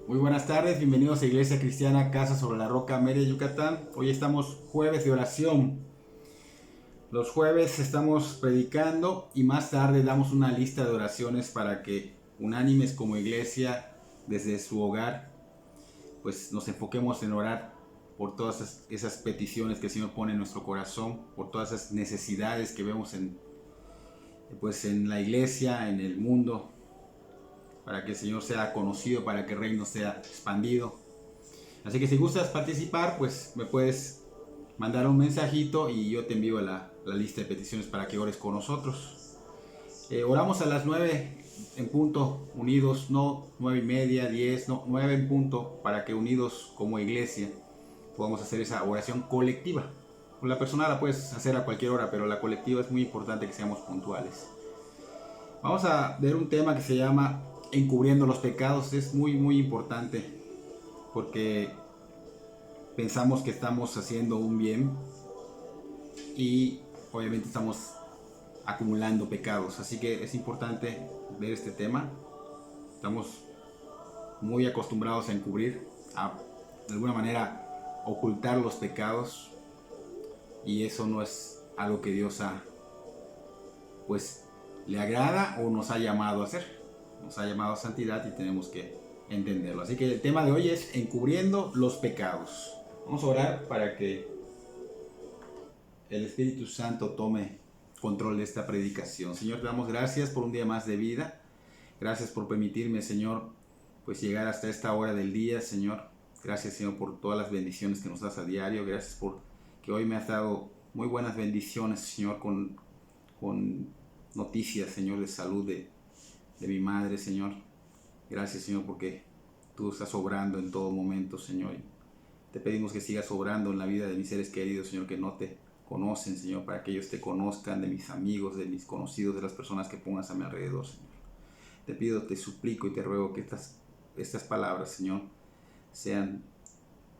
Muy buenas tardes, bienvenidos a Iglesia Cristiana Casa sobre la Roca, Mérida, Yucatán. Hoy estamos jueves de oración. Los jueves estamos predicando y más tarde damos una lista de oraciones para que unánimes como iglesia desde su hogar pues nos enfoquemos en orar por todas esas peticiones que el Señor pone en nuestro corazón, por todas esas necesidades que vemos en la iglesia, en el mundo, para que el Señor sea conocido, para que el reino sea expandido. Así que si gustas participar, pues me puedes mandar un mensajito y yo te envío la lista de peticiones para que ores con nosotros. Oramos a las 9 en punto, unidos, no 9:30, 10, no, 9 en punto, para que unidos como iglesia podamos hacer esa oración colectiva. La personal la puedes hacer a cualquier hora, pero la colectiva es muy importante que seamos puntuales. Vamos a ver un tema que se llama encubriendo los pecados. Es muy importante porque pensamos que estamos haciendo un bien y obviamente estamos acumulando pecados. Así que es importante ver este tema. Estamos muy acostumbrados a encubrir, a de alguna manera ocultar los pecados, y eso no es algo que Dios pues le agrada o nos ha llamado a hacer. Nos ha llamado a santidad y tenemos que entenderlo. Así que el tema de hoy es encubriendo los pecados. Vamos a orar para que el Espíritu Santo tome control de esta predicación. Señor, te damos gracias por un día más de vida. Gracias por permitirme, Señor, pues llegar hasta esta hora del día, Señor. Gracias, Señor, por todas las bendiciones que nos das a diario. Gracias por que hoy me has dado muy buenas bendiciones, Señor, con noticias, Señor, de salud de mi madre, Señor. Gracias, Señor, porque tú estás obrando en todo momento, Señor. Te pedimos que sigas obrando en la vida de mis seres queridos, Señor, que no te conocen, Señor, para que ellos te conozcan, de mis amigos, de mis conocidos, de las personas que pongas a mi alrededor, Señor. Te pido, te suplico y te ruego que estas palabras, Señor, sean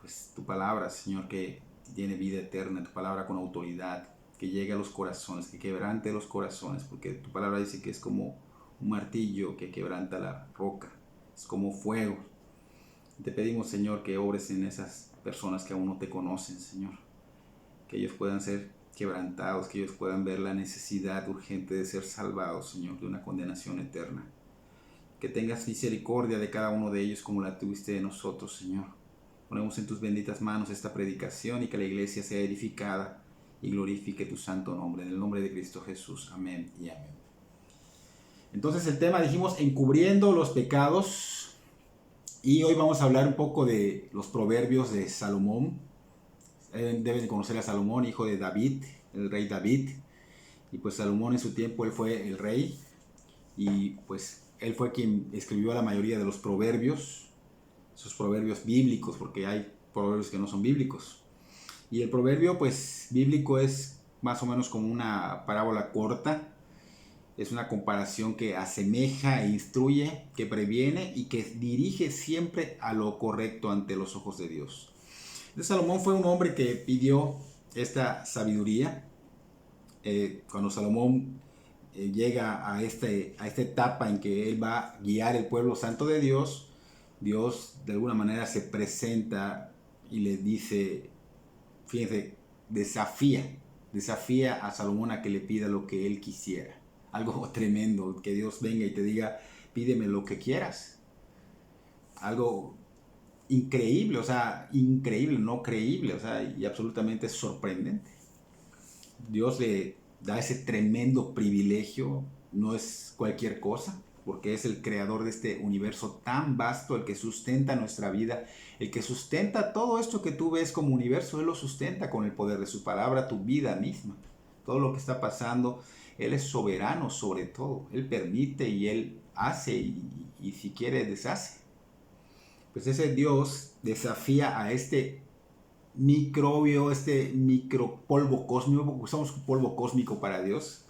pues tu palabra, Señor, que tiene vida eterna, tu palabra con autoridad, que llegue a los corazones, que quebrante los corazones, porque tu palabra dice que es como un martillo que quebranta la roca, es como fuego. Te pedimos, Señor, que obres en esas personas que aún no te conocen, Señor, que ellos puedan ser quebrantados, que ellos puedan ver la necesidad urgente de ser salvados, Señor, de una condenación eterna. Que tengas misericordia de cada uno de ellos como la tuviste de nosotros, Señor. Ponemos en tus benditas manos esta predicación y que la iglesia sea edificada y glorifique tu santo nombre. En el nombre de Cristo Jesús. Amén y amén. Entonces el tema, dijimos, encubriendo los pecados. Y hoy vamos a hablar un poco de los proverbios de Salomón. Deben de conocer a Salomón, hijo de David, el rey David. Y pues Salomón en su tiempo él fue el rey. Y pues él fue quien escribió la mayoría de los proverbios, esos proverbios bíblicos, porque hay proverbios que no son bíblicos. Y el proverbio pues bíblico es más o menos como una parábola corta, es una comparación que asemeja e instruye, que previene y que dirige siempre a lo correcto ante los ojos de Dios. Entonces Salomón fue un hombre que pidió esta sabiduría. Cuando Salomón llega a esta etapa en que él va a guiar el pueblo santo de Dios, Dios de alguna manera se presenta y le dice, fíjense, desafía a Salomón a que le pida lo que él quisiera. Algo tremendo, que Dios venga y te diga, pídeme lo que quieras. Algo increíble, o sea, increíble, no creíble, o sea, y absolutamente sorprendente. Dios le da ese tremendo privilegio, no es cualquier cosa, porque es el creador de este universo tan vasto, el que sustenta nuestra vida, el que sustenta todo esto que tú ves como universo. Él lo sustenta con el poder de su palabra, tu vida misma. Todo lo que está pasando, Él es soberano sobre todo. Él permite y Él hace y si quiere deshace. Pues ese Dios desafía a este microbio, este micropolvo cósmico, porque somos un polvo cósmico para Dios.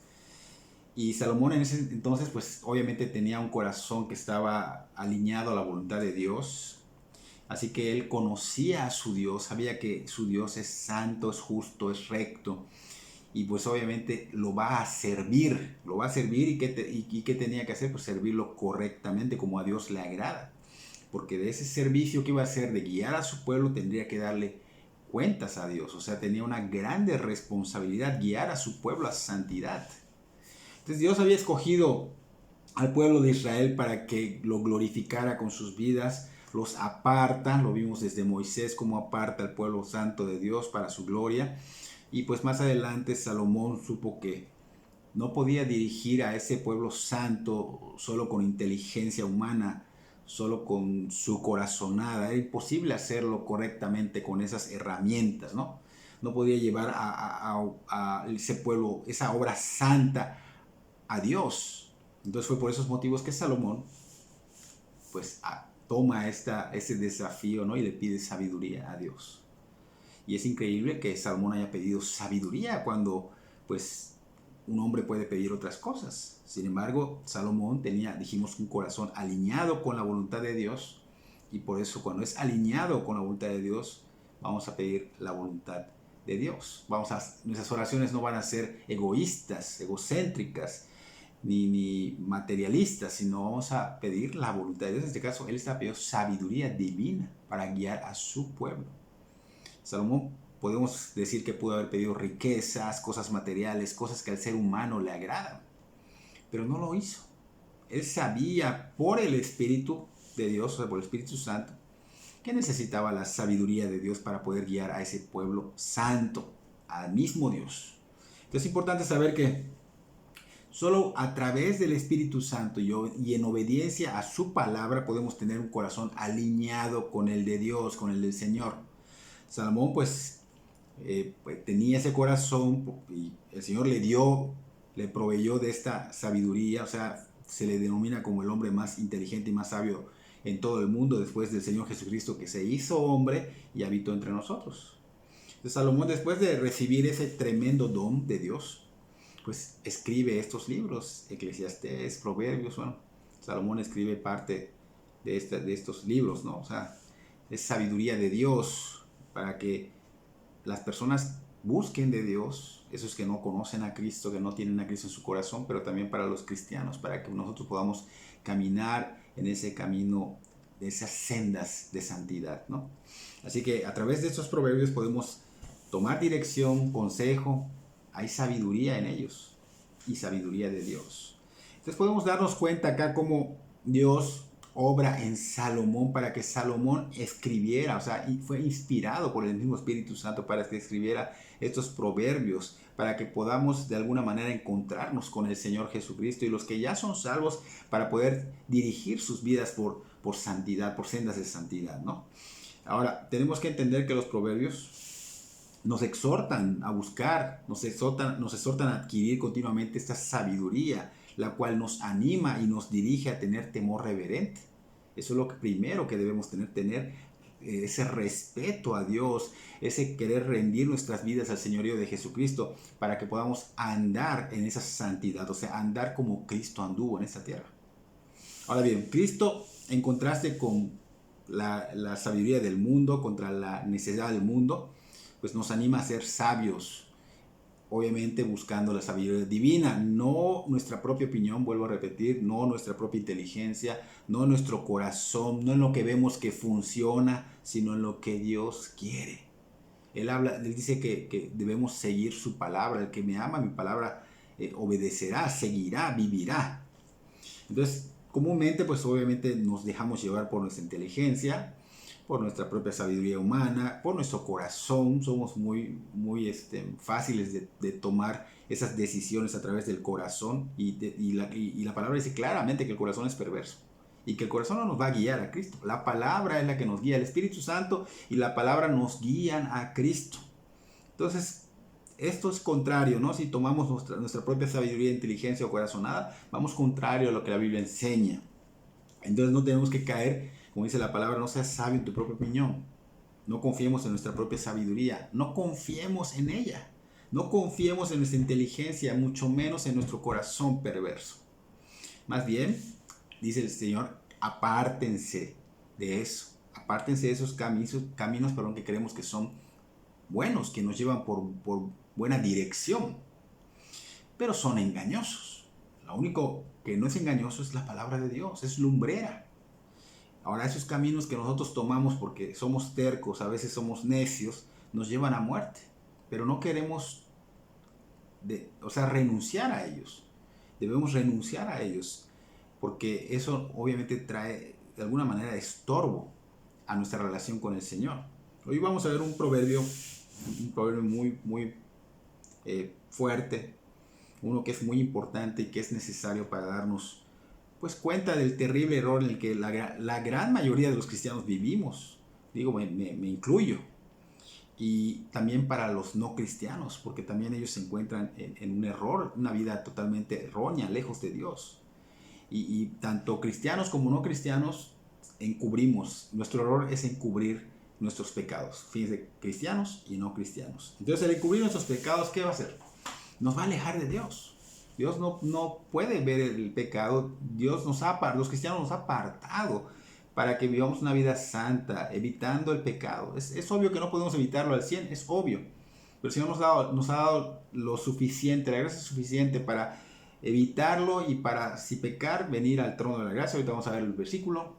Y Salomón en ese entonces pues obviamente tenía un corazón que estaba alineado a la voluntad de Dios. Así que él conocía a su Dios, sabía que su Dios es santo, es justo, es recto. Y pues obviamente lo va a servir ¿y qué tenía que hacer? Pues servirlo correctamente como a Dios le agrada. porque de ese servicio que iba a hacer de guiar a su pueblo tendría que darle cuentas a Dios. O sea, tenía una grande responsabilidad guiar a su pueblo a santidad. Entonces Dios había escogido al pueblo de Israel para que lo glorificara con sus vidas, los aparta, lo vimos desde Moisés como aparta al pueblo santo de Dios para su gloria, y pues más adelante Salomón supo que no podía dirigir a ese pueblo santo solo con inteligencia humana, solo con su corazonada. Era imposible hacerlo correctamente con esas herramientas, ¿no? No podía llevar a ese pueblo, esa obra santa, a Dios. Entonces fue por esos motivos que Salomón pues toma ese desafío, ¿no? Y le pide sabiduría a Dios. Y es increíble que Salomón haya pedido sabiduría cuando pues un hombre puede pedir otras cosas. Sin embargo, Salomón tenía, dijimos, un corazón alineado con la voluntad de Dios, y por eso cuando es alineado con la voluntad de Dios, vamos a pedir la voluntad de Dios. Nuestras oraciones no van a ser egoístas, egocéntricas, ni materialistas, sino vamos a pedir la voluntad de Dios. En este caso, él está pidiendo sabiduría divina para guiar a su pueblo. Salomón, podemos decir que pudo haber pedido riquezas, cosas materiales, cosas que al ser humano le agradan, pero no lo hizo. Él sabía por el Espíritu de Dios, o sea, por el Espíritu Santo, que necesitaba la sabiduría de Dios para poder guiar a ese pueblo santo, al mismo Dios. Entonces es importante saber que solo a través del Espíritu Santo y en obediencia a su palabra podemos tener un corazón alineado con el de Dios, con el del Señor. Salomón pues tenía ese corazón y el Señor le proveyó de esta sabiduría. O sea, se le denomina como el hombre más inteligente y más sabio en todo el mundo después del Señor Jesucristo, que se hizo hombre y habitó entre nosotros. Entonces Salomón, después de recibir ese tremendo don de Dios, pues escribe estos libros, Eclesiastés, Proverbios. Bueno, Salomón escribe parte de estos libros, ¿no? O sea, es sabiduría de Dios para que las personas busquen de Dios, esos que no conocen a Cristo, que no tienen a Cristo en su corazón, pero también para los cristianos, para que nosotros podamos caminar en ese camino, de esas sendas de santidad, ¿no? Así que a través de estos proverbios podemos tomar dirección, consejo. Hay sabiduría en ellos y sabiduría de Dios. Entonces podemos darnos cuenta acá cómo Dios obra en Salomón para que Salomón escribiera, o sea, y fue inspirado por el mismo Espíritu Santo para que escribiera estos proverbios, para que podamos de alguna manera encontrarnos con el Señor Jesucristo, y los que ya son salvos para poder dirigir sus vidas por santidad, por sendas de santidad, ¿no? Ahora, tenemos que entender que los proverbios nos exhortan a buscar, nos exhortan a adquirir continuamente esta sabiduría, la cual nos anima y nos dirige a tener temor reverente. Eso es lo primero que debemos tener ese respeto a Dios, ese querer rendir nuestras vidas al señorío de Jesucristo para que podamos andar en esa santidad, o sea, andar como Cristo anduvo en esta tierra. Ahora bien, Cristo, en contraste con la sabiduría del mundo, contra la necesidad del mundo, pues nos anima a ser sabios, obviamente buscando la sabiduría divina, no nuestra propia opinión, vuelvo a repetir, no nuestra propia inteligencia, no nuestro corazón, no en lo que vemos que funciona, sino en lo que Dios quiere. Él dice que debemos seguir su palabra. El que me ama, mi palabra obedecerá, seguirá, vivirá. Entonces, comúnmente, pues obviamente nos dejamos llevar por nuestra inteligencia, por nuestra propia sabiduría humana, por nuestro corazón. Somos muy fáciles de tomar esas decisiones a través del corazón, y la palabra dice claramente que el corazón es perverso y que el corazón no nos va a guiar a Cristo. La palabra es la que nos guía, el Espíritu Santo y la palabra nos guían a Cristo. Entonces, esto es contrario, ¿no? Si tomamos nuestra propia sabiduría, inteligencia o corazonada, vamos contrario a lo que la Biblia enseña. Entonces no tenemos que caer, como dice la palabra, no seas sabio en tu propia opinión. No confiemos en nuestra propia sabiduría, no confiemos en ella. No confiemos en nuestra inteligencia, mucho menos en nuestro corazón perverso. Más bien, dice el Señor, apártense de eso. Apártense de esos caminos que creemos que son buenos, que nos llevan por buena dirección, pero son engañosos. Lo único que no es engañoso es la palabra de Dios, es lumbrera. Ahora, esos caminos que nosotros tomamos porque somos tercos, a veces somos necios, nos llevan a muerte. Pero no queremos, renunciar a ellos. Debemos renunciar a ellos, porque eso obviamente trae de alguna manera estorbo a nuestra relación con el Señor. Hoy vamos a ver un proverbio muy fuerte, uno que es muy importante y que es necesario para darnos pues cuenta del terrible error en el que la gran mayoría de los cristianos vivimos. Digo, me incluyo. Y también para los no cristianos, porque también ellos se encuentran en un error, una vida totalmente errónea, lejos de Dios. Y tanto cristianos como no cristianos encubrimos. Nuestro error es encubrir nuestros pecados. Fíjense, cristianos y no cristianos. Entonces, el encubrir nuestros pecados, ¿qué va a hacer? Nos va a alejar de Dios. Dios no puede ver el pecado. Los cristianos nos ha apartado para que vivamos una vida santa, evitando el pecado. Es obvio que no podemos evitarlo al 100, es obvio. Pero el Señor nos ha dado lo suficiente, la gracia suficiente para evitarlo y para, si pecar, venir al trono de la gracia. Ahorita vamos a ver el versículo.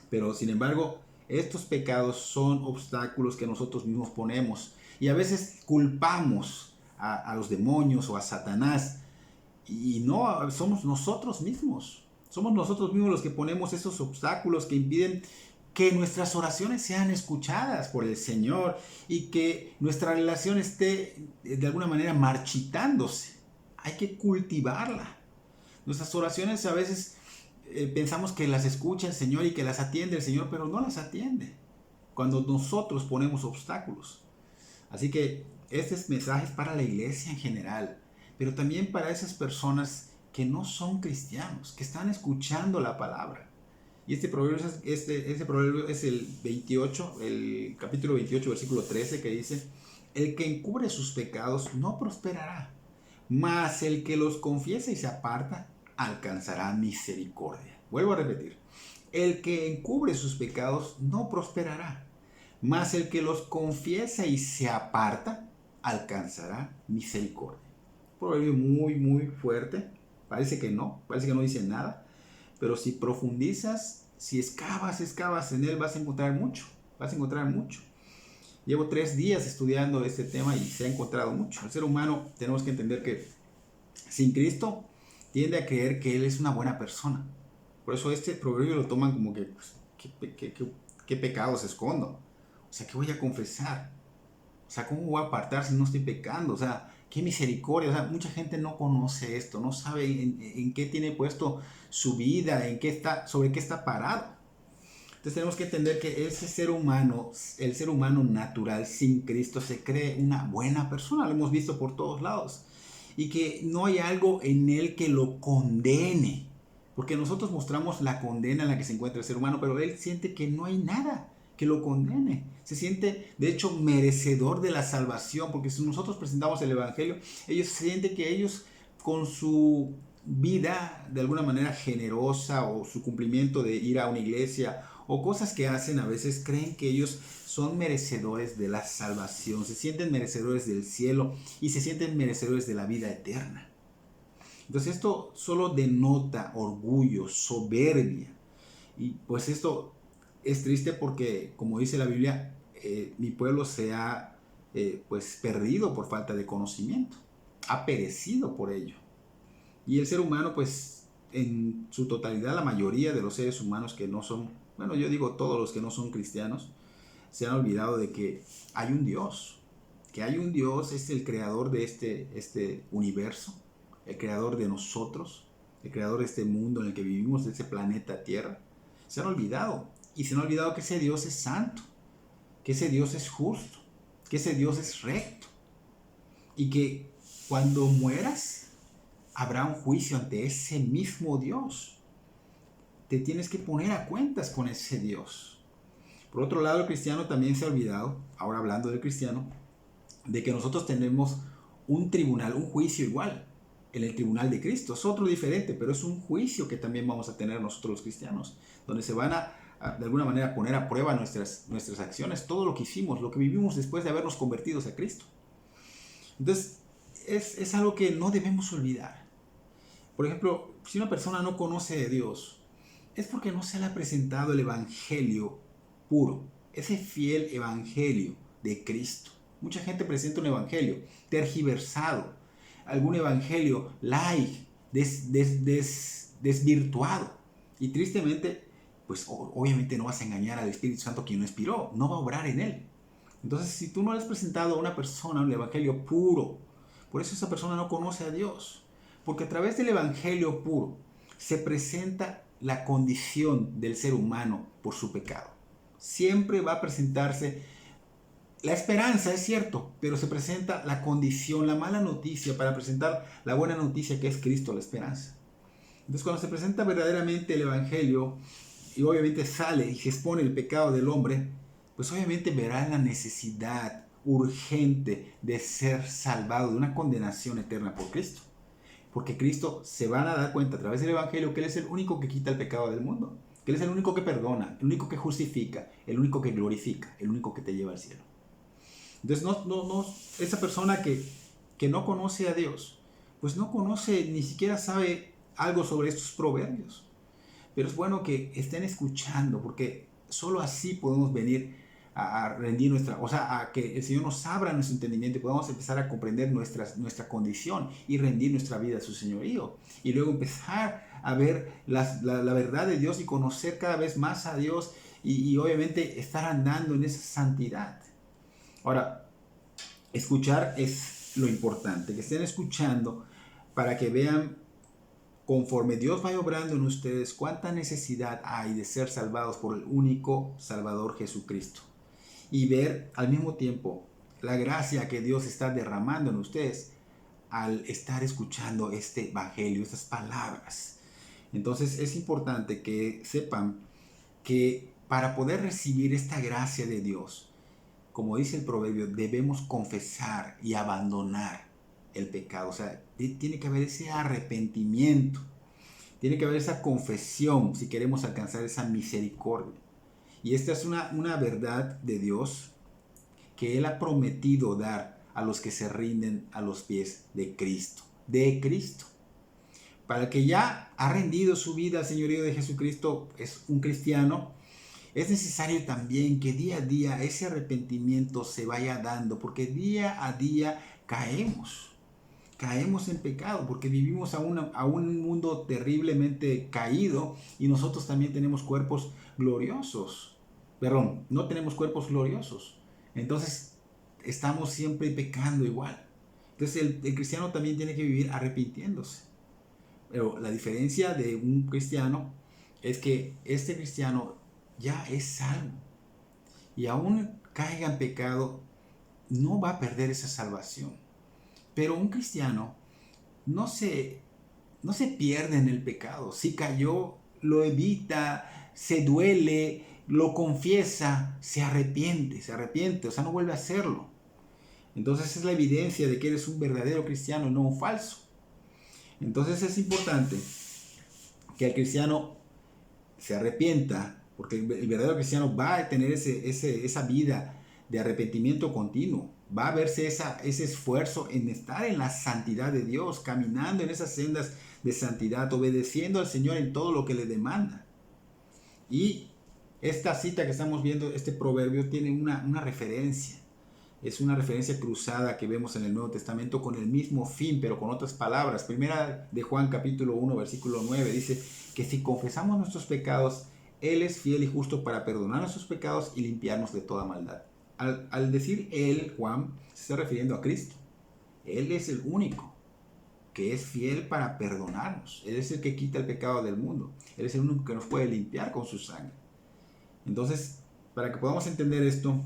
Pero sin embargo, estos pecados son obstáculos que nosotros mismos ponemos. Y a veces culpamos a los demonios o a Satanás. Y no, somos nosotros mismos. Somos nosotros mismos los que ponemos esos obstáculos que impiden que nuestras oraciones sean escuchadas por el Señor y que nuestra relación esté de alguna manera marchitándose. Hay que cultivarla. Nuestras oraciones a veces pensamos que las escucha el Señor y que las atiende el Señor, pero no las atiende cuando nosotros ponemos obstáculos. Así que este mensaje es para la iglesia en general, pero también para esas personas que no son cristianos, que están escuchando la palabra. Y este proverbio es el 28, el capítulo 28, versículo 13, que dice: el que encubre sus pecados no prosperará, mas el que los confiesa y se aparta alcanzará misericordia. Vuelvo a repetir: el que encubre sus pecados no prosperará, mas el que los confiesa y se aparta alcanzará misericordia. Proverbio muy fuerte. Parece que no dice nada, pero si profundizas, si excavas en él, vas a encontrar mucho. Llevo 3 días estudiando este tema y se ha encontrado mucho. El ser humano, tenemos que entender que sin Cristo tiende a creer que él es una buena persona. Por eso este proverbio lo toman como que, pues, ¿qué pecados escondo? O sea, ¿qué voy a confesar? O sea, ¿cómo voy a apartar si no estoy pecando? O sea, qué misericordia. O sea, mucha gente no conoce esto, no sabe en qué tiene puesto su vida, sobre qué está parado. Entonces tenemos que entender que ese ser humano, el ser humano natural sin Cristo, se cree una buena persona. Lo hemos visto por todos lados. Y que no hay algo en él que lo condene. Porque nosotros mostramos la condena en la que se encuentra el ser humano, pero él siente que no hay nada que lo condene. Se siente, de hecho, merecedor de la salvación, porque si nosotros presentamos el Evangelio, ellos sienten que ellos, con su vida de alguna manera generosa o su cumplimiento de ir a una iglesia o cosas que hacen, a veces creen que ellos son merecedores de la salvación, se sienten merecedores del cielo y se sienten merecedores de la vida eterna. Entonces esto solo denota orgullo, soberbia, y pues esto es triste porque, como dice la Biblia, mi pueblo se ha pues perdido por falta de conocimiento, ha perecido por ello. Y el ser humano, pues en su totalidad, la mayoría de los seres humanos que no son, bueno, yo digo todos los que no son cristianos, se han olvidado de que hay un Dios, es el creador de este universo, el creador de nosotros, el creador de este mundo en el que vivimos, de este planeta Tierra. Se han olvidado. Y se han olvidado que ese Dios es santo, que ese Dios es justo, que ese Dios es recto. Y que cuando mueras, habrá un juicio ante ese mismo Dios. Te tienes que poner a cuentas con ese Dios. Por otro lado, el cristiano también se ha olvidado, ahora hablando del cristiano, de que nosotros tenemos un tribunal, un juicio igual, en el tribunal de Cristo. Es otro diferente, pero es un juicio que también vamos a tener nosotros los cristianos, donde se van a de alguna manera poner a prueba nuestras acciones, todo lo que hicimos, lo que vivimos después de habernos convertidos a Cristo. Entonces, es algo que no debemos olvidar. Por ejemplo, si una persona no conoce de Dios es porque no se le ha presentado el evangelio puro, ese fiel evangelio de Cristo. Mucha gente presenta un evangelio tergiversado, algún evangelio light, desvirtuado. Y tristemente, pues obviamente no vas a engañar al Espíritu Santo quien lo inspiró, no va a obrar en él. Entonces, si tú no le has presentado a una persona un evangelio puro, por eso esa persona no conoce a Dios. Porque a través del evangelio puro se presenta la condición del ser humano por su pecado. Siempre va a presentarse la esperanza, es cierto, pero se presenta la condición, la mala noticia para presentar la buena noticia que es Cristo, la esperanza. Entonces, cuando se presenta verdaderamente el evangelio y obviamente sale y se expone el pecado del hombre, pues obviamente verá la necesidad urgente de ser salvado de una condenación eterna por Cristo. Porque Cristo se van a dar cuenta a través del evangelio que Él es el único que quita el pecado del mundo, que Él es el único que perdona, el único que justifica, el único que glorifica, el único que te lleva al cielo. Entonces, esa persona que no conoce a Dios, pues no conoce, ni siquiera sabe algo sobre estos proverbios. Pero es bueno que estén escuchando, porque solo así podemos venir a rendir a que el Señor nos abra nuestro entendimiento y podamos empezar a comprender nuestra condición y rendir nuestra vida a su señorío. Y luego empezar a ver la verdad de Dios y conocer cada vez más a Dios y obviamente estar andando en esa santidad. Ahora, escuchar es lo importante, que estén escuchando para que vean conforme Dios vaya obrando en ustedes cuánta necesidad hay de ser salvados por el único Salvador Jesucristo. Y ver al mismo tiempo la gracia que Dios está derramando en ustedes al estar escuchando este evangelio, estas palabras. Entonces es importante que sepan que para poder recibir esta gracia de Dios, como dice el proverbio, debemos confesar y abandonar el pecado. O sea, tiene que haber ese arrepentimiento, tiene que haber esa confesión si queremos alcanzar esa misericordia. Y esta es una verdad de Dios que Él ha prometido dar a los que se rinden a los pies de Cristo. De Cristo. Para el que ya ha rendido su vida al señorío de Jesucristo, es un cristiano, es necesario también que día a día ese arrepentimiento se vaya dando, porque día a día caemos en pecado, porque vivimos a un mundo terriblemente caído y nosotros también tenemos cuerpos gloriosos. Perdón, no tenemos cuerpos gloriosos. Entonces estamos siempre pecando igual. Entonces el cristiano también tiene que vivir arrepintiéndose. Pero la diferencia de un cristiano es que este cristiano ya es salvo. Y aún caiga en pecado, no va a perder esa salvación. Pero un cristiano no se pierde en el pecado. Si cayó, lo evita, se duele, lo confiesa, se arrepiente, o sea, no vuelve a hacerlo. Entonces es la evidencia de que eres un verdadero cristiano, no un falso. Entonces es importante que el cristiano se arrepienta, porque el verdadero cristiano va a tener esa vida de arrepentimiento continuo. Va a verse ese esfuerzo en estar en la santidad de Dios, caminando en esas sendas de santidad, obedeciendo al Señor en todo lo que le demanda. Y esta cita que estamos viendo, este proverbio, tiene una referencia. Es una referencia cruzada que vemos en el Nuevo Testamento con el mismo fin, pero con otras palabras. Primera de Juan capítulo 1, versículo 9, dice que si confesamos nuestros pecados, Él es fiel y justo para perdonar nuestros pecados y limpiarnos de toda maldad. Al decir Él, Juan, se está refiriendo a Cristo. Él es el único que es fiel para perdonarnos. Él es el que quita el pecado del mundo. Él es el único que nos puede limpiar con su sangre. Entonces, para que podamos entender esto,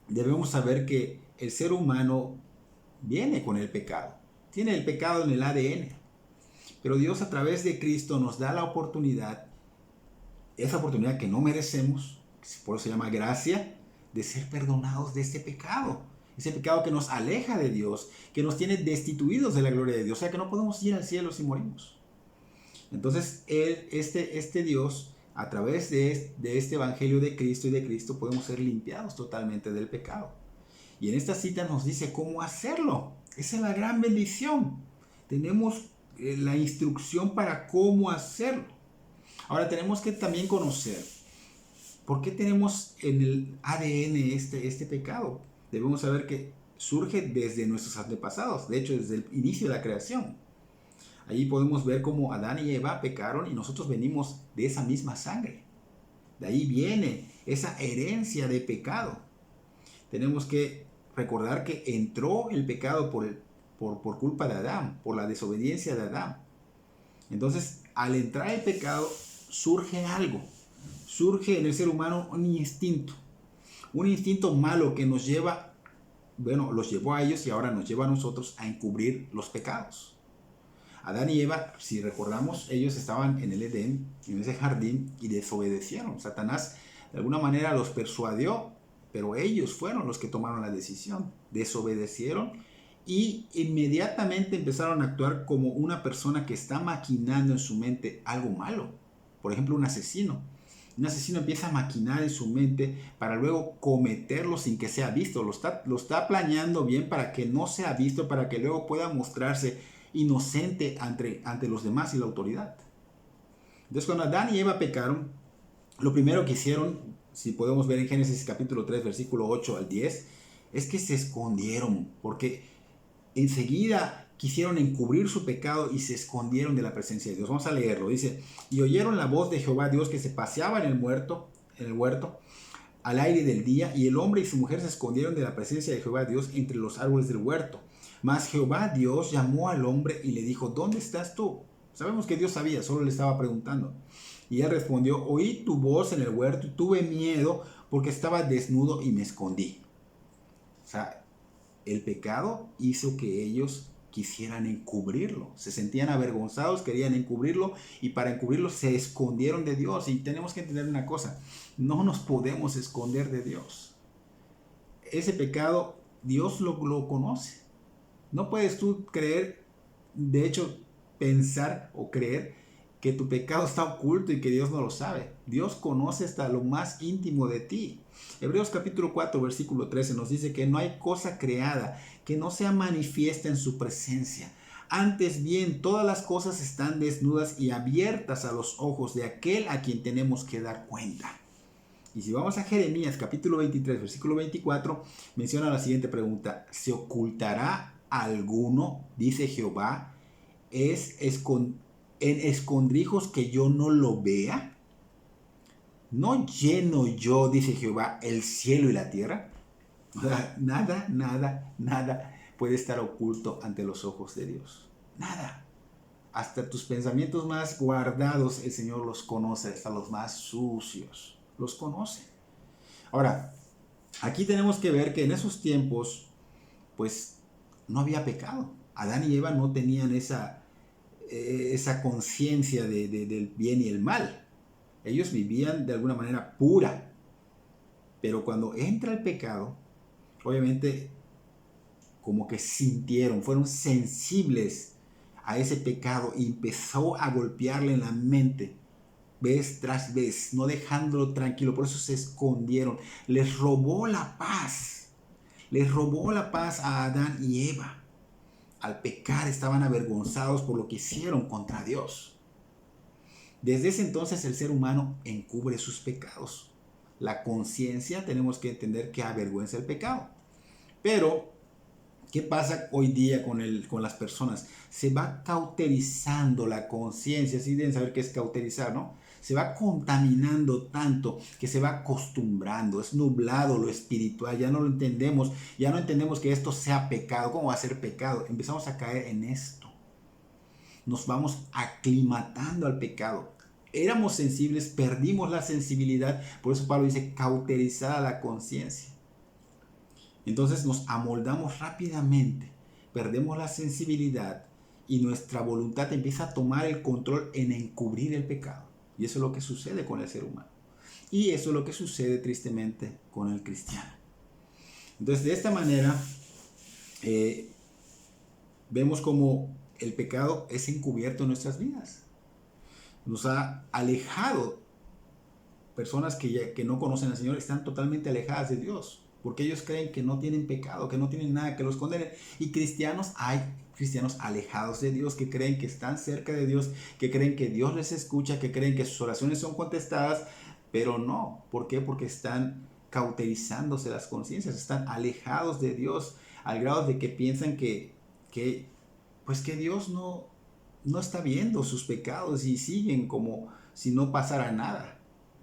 debemos saber que el ser humano viene con el pecado. Tiene el pecado en el ADN. Pero Dios a través de Cristo nos da la oportunidad, esa oportunidad que no merecemos, por eso se llama gracia, de ser perdonados de este pecado. Ese pecado que nos aleja de Dios, que nos tiene destituidos de la gloria de Dios. O sea que no podemos ir al cielo si morimos. Entonces, este Dios, a través de este evangelio de Cristo y de Cristo, podemos ser limpiados totalmente del pecado. Y en esta cita nos dice cómo hacerlo. Esa es la gran bendición. Tenemos la instrucción para cómo hacerlo. Ahora tenemos que también conocer por qué tenemos en el ADN este pecado. Debemos saber que surge desde nuestros antepasados, de hecho desde el inicio de la creación. Allí podemos ver cómo Adán y Eva pecaron y nosotros venimos de esa misma sangre. De ahí viene esa herencia de pecado. Tenemos que recordar que entró el pecado por culpa de Adán, por la desobediencia de Adán. Entonces, al entrar el pecado, surge algo. Surge en el ser humano un instinto malo que nos lleva, los llevó a ellos y ahora nos lleva a nosotros a encubrir los pecados. Adán y Eva, si recordamos, ellos estaban en el Edén, en ese jardín, y desobedecieron. Satanás de alguna manera los persuadió, pero ellos fueron los que tomaron la decisión. Desobedecieron y inmediatamente empezaron a actuar como una persona que está maquinando en su mente algo malo. Por ejemplo, un asesino. Un asesino empieza a maquinar en su mente para luego cometerlo sin que sea visto. Lo está planeando bien para que no sea visto, para que luego pueda mostrarse inocente ante los demás y la autoridad. Entonces, cuando Adán y Eva pecaron, lo primero que hicieron, si podemos ver en Génesis capítulo 3, versículo 8 al 10, es que se escondieron, porque enseguida quisieron encubrir su pecado y se escondieron de la presencia de Dios. Vamos a leerlo. Dice: y oyeron la voz de Jehová Dios que se paseaba en el huerto al aire del día, y el hombre y su mujer se escondieron de la presencia de Jehová Dios entre los árboles del huerto. Mas Jehová Dios llamó al hombre y le dijo: ¿dónde estás tú? Sabemos que Dios sabía, solo le estaba preguntando. Y él respondió: oí tu voz en el huerto y tuve miedo porque estaba desnudo y me escondí. O sea, el pecado hizo que ellos quisieran encubrirlo. Se sentían avergonzados, querían encubrirlo, y para encubrirlo se escondieron de Dios. Y tenemos que entender una cosa: no nos podemos esconder de Dios. Ese pecado Dios lo conoce. No puedes tú creer, de hecho, pensar o creer que tu pecado está oculto y que Dios no lo sabe. Dios conoce hasta lo más íntimo de ti. Hebreos capítulo 4, versículo 13 nos dice que no hay cosa creada que no sea manifiesta en su presencia. Antes bien, todas las cosas están desnudas y abiertas a los ojos de aquel a quien tenemos que dar cuenta. Y si vamos a Jeremías capítulo 23, versículo 24, menciona la siguiente pregunta: ¿se ocultará alguno, dice Jehová, en escondrijos que yo no lo vea? ¿No lleno yo, dice Jehová, el cielo y la tierra? O sea, nada puede estar oculto ante los ojos de Dios. Nada. Hasta tus pensamientos más guardados el Señor los conoce, hasta los más sucios los conoce. Ahora, aquí tenemos que ver que en esos tiempos, pues, no había pecado. Adán y Eva no tenían esa conciencia del bien y el mal. Ellos vivían de alguna manera pura. Pero cuando entra el pecado, obviamente como que sintieron, fueron sensibles a ese pecado y empezó a golpearle en la mente vez tras vez, no dejándolo tranquilo. Por eso se escondieron. Les robó la paz. Les robó la paz a Adán y Eva. Al pecar estaban avergonzados por lo que hicieron contra Dios. Desde ese entonces el ser humano encubre sus pecados. La conciencia, tenemos que entender que avergüenza el pecado. Pero, ¿qué pasa hoy día con las personas? Se va cauterizando la conciencia. Sí deben saber qué es cauterizar, ¿no? Se va contaminando tanto que se va acostumbrando. Es nublado lo espiritual. Ya no lo entendemos. Ya no entendemos que esto sea pecado. ¿Cómo va a ser pecado? Empezamos a caer en esto. Nos vamos aclimatando al pecado. Éramos sensibles, perdimos la sensibilidad. Por eso Pablo dice cauterizada la conciencia. Entonces nos amoldamos rápidamente, perdemos la sensibilidad y nuestra voluntad empieza a tomar el control en encubrir el pecado. Y eso es lo que sucede con el ser humano. Y eso es lo que sucede tristemente con el cristiano. Entonces, de esta manera, vemos como el pecado es encubierto en nuestras vidas. Nos ha alejado. Personas que no conocen al Señor están totalmente alejadas de Dios. porque ellos creen que no tienen pecado, que no tienen nada que los condene. Y hay cristianos alejados de Dios, que creen que están cerca de Dios, que creen que Dios les escucha, que creen que sus oraciones son contestadas, pero no. ¿Por qué? Porque están cauterizándose las conciencias, están alejados de Dios, al grado de que piensan pues que Dios no está viendo sus pecados y siguen como si no pasara nada.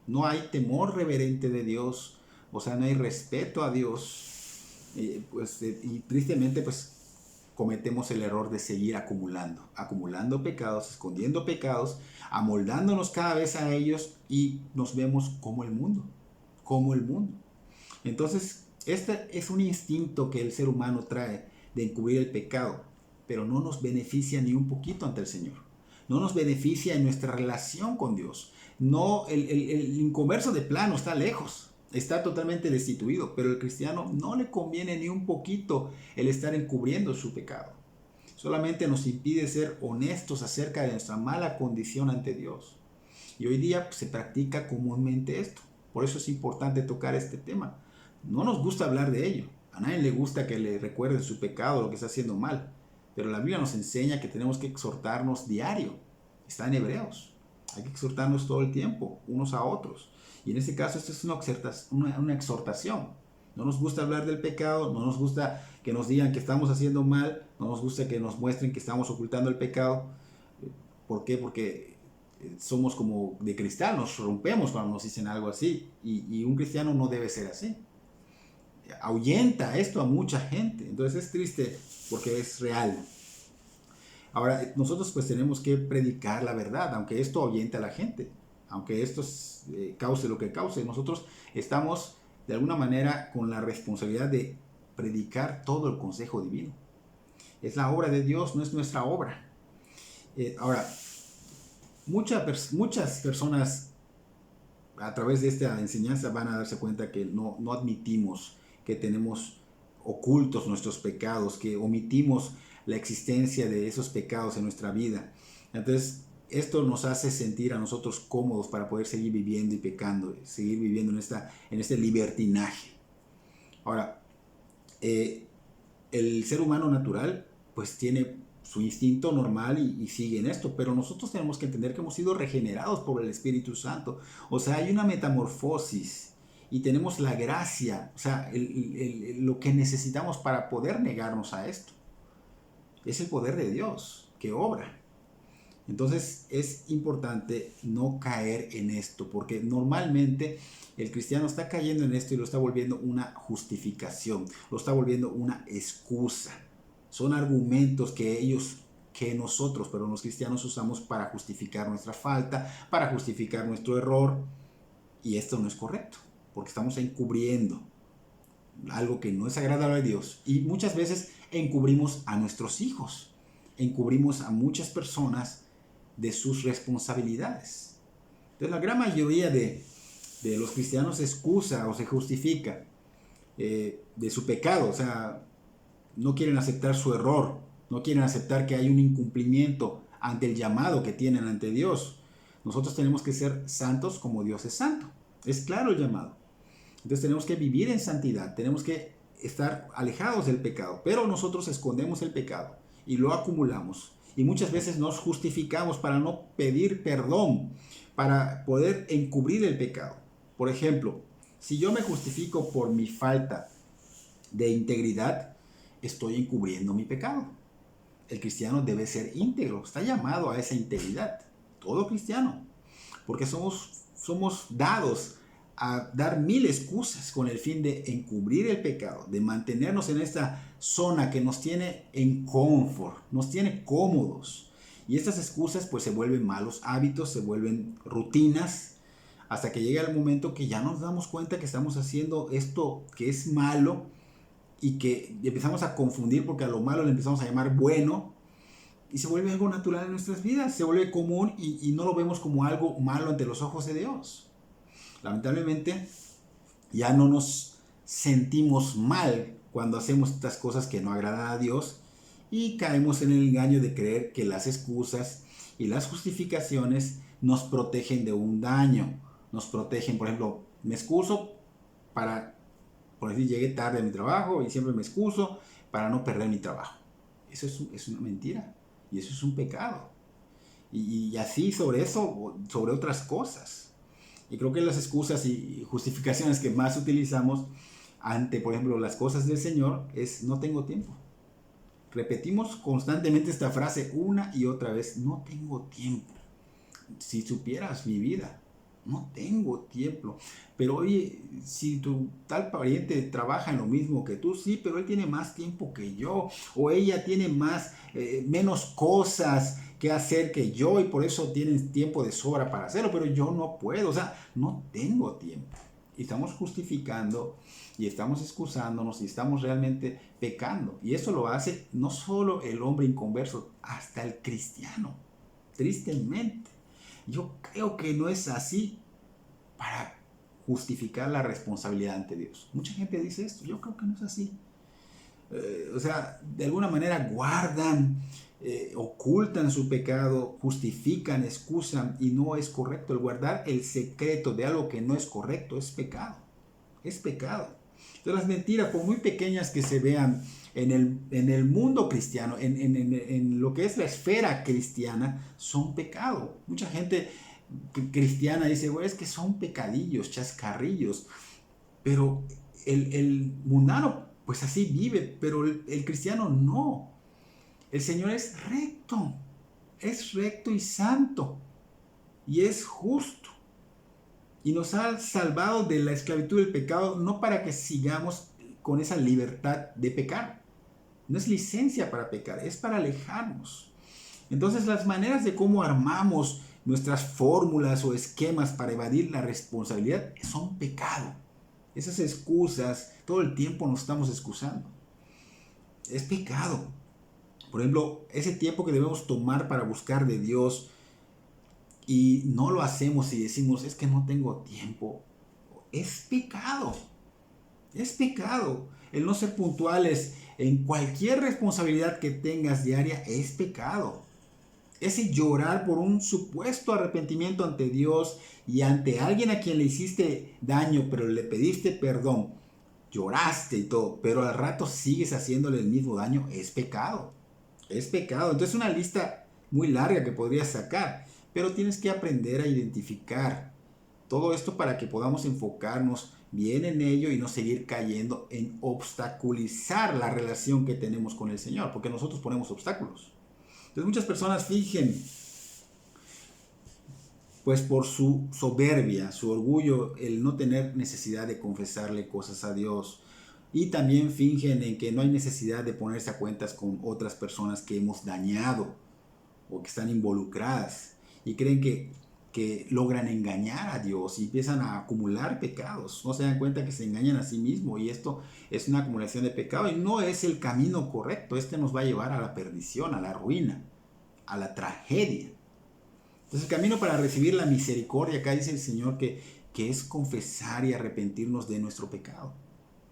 No hay temor reverente de Dios, o sea, no hay respeto a Dios. Y tristemente, pues cometemos el error de seguir acumulando pecados, escondiendo pecados, amoldándonos cada vez a ellos y nos vemos como el mundo. Entonces, este es un instinto que el ser humano trae de encubrir el pecado, pero no nos beneficia ni un poquito ante el Señor. No nos beneficia en nuestra relación con Dios. No, el inconverso de plano está lejos, está totalmente destituido, pero al cristiano no le conviene ni un poquito el estar encubriendo su pecado. Solamente nos impide ser honestos acerca de nuestra mala condición ante Dios. Y hoy día pues, se practica comúnmente esto. Por eso es importante tocar este tema. No nos gusta hablar de ello. A nadie le gusta que le recuerden su pecado, lo que está haciendo mal. Pero la Biblia nos enseña que tenemos que exhortarnos diario. Está en Hebreos. Hay que exhortarnos todo el tiempo, unos a otros. Y en este caso esto es una exhortación. No nos gusta hablar del pecado, no nos gusta que nos digan que estamos haciendo mal, no nos gusta que nos muestren que estamos ocultando el pecado. ¿Por qué? Porque somos como de cristal, nos rompemos cuando nos dicen algo así. Y un cristiano no debe ser así. Ahuyenta esto a mucha gente. Entonces es triste porque es real. Ahora, nosotros pues tenemos que predicar la verdad, aunque esto ahuyente a la gente, aunque esto cause lo que cause. Nosotros estamos de alguna manera con la responsabilidad de predicar todo el consejo divino. Es la obra de Dios, no es nuestra obra. Ahora, muchas personas a través de esta enseñanza van a darse cuenta que no admitimos que tenemos ocultos nuestros pecados, que omitimos la existencia de esos pecados en nuestra vida. Entonces, esto nos hace sentir a nosotros cómodos para poder seguir viviendo y pecando, seguir viviendo en este libertinaje. Ahora, el ser humano natural pues tiene su instinto normal y sigue en esto, pero nosotros tenemos que entender que hemos sido regenerados por el Espíritu Santo. O sea, hay una metamorfosis y tenemos la gracia, o sea, lo que necesitamos para poder negarnos a esto. Es el poder de Dios que obra. Entonces es importante no caer en esto, porque normalmente el cristiano está cayendo en esto y lo está volviendo una justificación, lo está volviendo una excusa. Son argumentos que nosotros, pero los cristianos usamos para justificar nuestra falta, para justificar nuestro error, y esto no es correcto, porque estamos encubriendo algo que no es agradable a Dios, y muchas veces encubrimos a nuestros hijos, encubrimos a muchas personas de sus responsabilidades. Entonces la gran mayoría de los cristianos se excusa o se justifica de su pecado, o sea, no quieren aceptar su error, no quieren aceptar que hay un incumplimiento ante el llamado que tienen ante Dios. Nosotros tenemos que ser santos como Dios es santo. Es claro el llamado. Entonces tenemos que vivir en santidad, tenemos que estar alejados del pecado, pero nosotros escondemos el pecado y lo acumulamos. Y muchas veces nos justificamos para no pedir perdón, para poder encubrir el pecado. Por ejemplo, si yo me justifico por mi falta de integridad, estoy encubriendo mi pecado. El cristiano debe ser íntegro, está llamado a esa integridad, todo cristiano, porque somos dados a dar mil excusas con el fin de encubrir el pecado, de mantenernos en esta zona que nos tiene en confort, nos tiene cómodos. Y estas excusas pues se vuelven malos hábitos, se vuelven rutinas, hasta que llega el momento que ya nos damos cuenta que estamos haciendo esto que es malo y que empezamos a confundir porque a lo malo le empezamos a llamar bueno y se vuelve algo natural en nuestras vidas, se vuelve común y no lo vemos como algo malo ante los ojos de Dios. Lamentablemente ya no nos sentimos mal cuando hacemos estas cosas que no agradan a Dios y caemos en el engaño de creer que las excusas y las justificaciones nos protegen de un daño, nos protegen. Por ejemplo, me excuso Por decir, llegué tarde a mi trabajo y siempre me excuso para no perder mi trabajo. Eso es una mentira y eso es un pecado. Y así sobre eso, sobre otras cosas. Y creo que las excusas y justificaciones que más utilizamos ante, por ejemplo, las cosas del Señor es no tengo tiempo. Repetimos constantemente esta frase una y otra vez, no tengo tiempo. Si supieras mi vida, no tengo tiempo. Pero oye, si tu tal pariente trabaja en lo mismo que tú, sí, pero él tiene más tiempo que yo. O ella tiene menos cosas que hacer que yo y por eso tienen tiempo de sobra para hacerlo, pero yo no puedo, o sea, no tengo tiempo. Y estamos justificando y estamos excusándonos y estamos realmente pecando. Y eso lo hace no solo el hombre inconverso, hasta el cristiano, tristemente. Yo creo que no es así para justificar la responsabilidad ante Dios. Mucha gente dice esto, yo creo que no es así. O sea, de alguna manera guardan, ocultan su pecado, justifican, excusan y no es correcto. El guardar el secreto de algo que no es correcto es pecado. Es pecado. Entonces las mentiras, por muy pequeñas que se vean en el mundo cristiano, en lo que es la esfera cristiana, son pecado. Mucha gente cristiana dice, bueno, es que son pecadillos, chascarrillos, pero el mundano pues así vive, pero el cristiano no. El Señor es recto y santo y es justo. Y nos ha salvado de la esclavitud del pecado, no para que sigamos con esa libertad de pecar. No es licencia para pecar, es para alejarnos. Entonces las maneras de cómo armamos nuestras fórmulas o esquemas para evadir la responsabilidad son pecado. Esas excusas, todo el tiempo nos estamos excusando. Es pecado. Por ejemplo, ese tiempo que debemos tomar para buscar de Dios y no lo hacemos y decimos, es que no tengo tiempo. Es pecado. Es pecado. El no ser puntuales en cualquier responsabilidad que tengas diaria es pecado. Ese llorar por un supuesto arrepentimiento ante Dios y ante alguien a quien le hiciste daño, pero le pediste perdón, lloraste y todo, pero al rato sigues haciéndole el mismo daño, es pecado. Es pecado. Entonces una lista muy larga que podrías sacar, pero tienes que aprender a identificar todo esto para que podamos enfocarnos bien en ello y no seguir cayendo en obstaculizar la relación que tenemos con el Señor, porque nosotros ponemos obstáculos. Entonces muchas personas fingen, pues por su soberbia, su orgullo, el no tener necesidad de confesarle cosas a Dios. Y también fingen en que no hay necesidad de ponerse a cuentas con otras personas que hemos dañado o que están involucradas. Y creen que logran engañar a Dios y empiezan a acumular pecados. No se dan cuenta que se engañan a sí mismos y esto es una acumulación de pecado y no es el camino correcto. Este nos va a llevar a la perdición, a la ruina, a la tragedia. Entonces el camino para recibir la misericordia, acá dice el Señor que es confesar y arrepentirnos de nuestro pecado.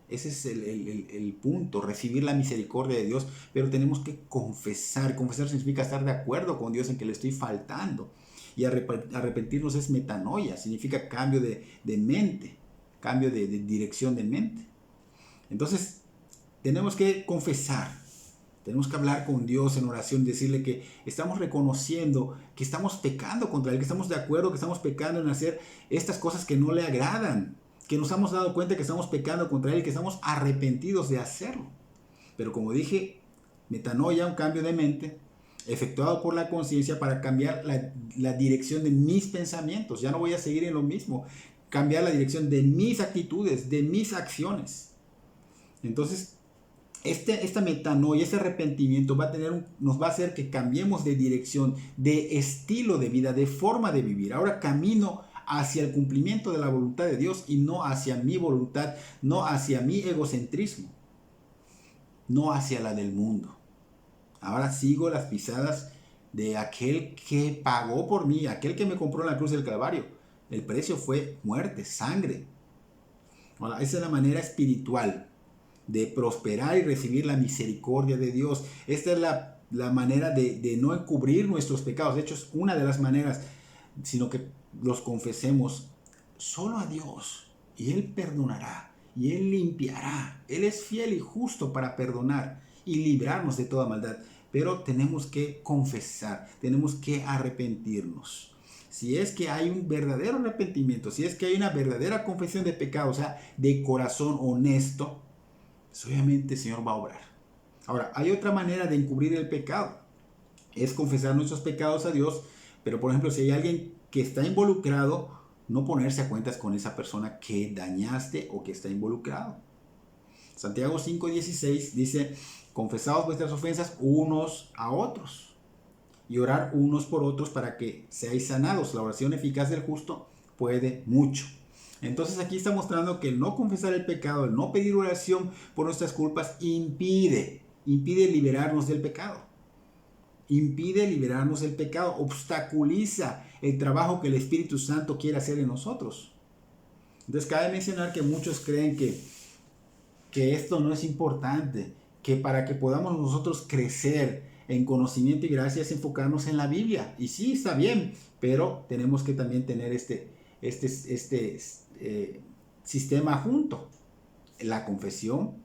Ese es el punto, recibir la misericordia de Dios, pero tenemos que confesar. Confesar significa estar de acuerdo con Dios en que le estoy faltando. Y arrepentirnos es metanoia, significa cambio de mente, cambio de dirección de mente. Entonces, tenemos que confesar, tenemos que hablar con Dios en oración, decirle que estamos reconociendo que estamos pecando contra Él, que estamos de acuerdo, que estamos pecando en hacer estas cosas que no le agradan, que nos hemos dado cuenta que estamos pecando contra Él, que estamos arrepentidos de hacerlo. Pero como dije, metanoia, un cambio de mente, efectuado por la conciencia para cambiar la dirección de mis pensamientos. Ya no voy a seguir en lo mismo. Cambiar la dirección de mis actitudes, de mis acciones. Entonces, esta metanoia, este arrepentimiento nos va a hacer que cambiemos de dirección, de estilo de vida, de forma de vivir. Ahora camino hacia el cumplimiento de la voluntad de Dios y no hacia mi voluntad, no hacia mi egocentrismo, no hacia la del mundo. Ahora sigo las pisadas de aquel que pagó por mí, aquel que me compró en la cruz del Calvario. El precio fue muerte, sangre. Ahora, esa es la manera espiritual de prosperar y recibir la misericordia de Dios. Esta es la manera de no encubrir nuestros pecados. De hecho, es una de las maneras, sino que los confesemos solo a Dios y Él perdonará. y Él limpiará. Él es fiel y justo para perdonar y librarnos de toda maldad. Pero tenemos que confesar, tenemos que arrepentirnos. Si es que hay un verdadero arrepentimiento, si es que hay una verdadera confesión de pecado, o sea, de corazón honesto, pues obviamente el Señor va a obrar. Ahora, hay otra manera de encubrir el pecado, es confesar nuestros pecados a Dios, pero por ejemplo, si hay alguien que está involucrado, no ponerse a cuentas con esa persona que dañaste o que está involucrado. Santiago 5:16 dice, confesaos vuestras ofensas unos a otros y orar unos por otros para que seáis sanados. La oración eficaz del justo puede mucho. Entonces aquí está mostrando que el no confesar el pecado, el no pedir oración por nuestras culpas, impide liberarnos del pecado. Impide liberarnos del pecado, obstaculiza el trabajo que el Espíritu Santo quiere hacer en nosotros. Entonces cabe mencionar que muchos creen que esto no es importante, que para que podamos nosotros crecer en conocimiento y gracia es enfocarnos en la Biblia. Y sí, está bien, pero tenemos que también tener este sistema junto, la confesión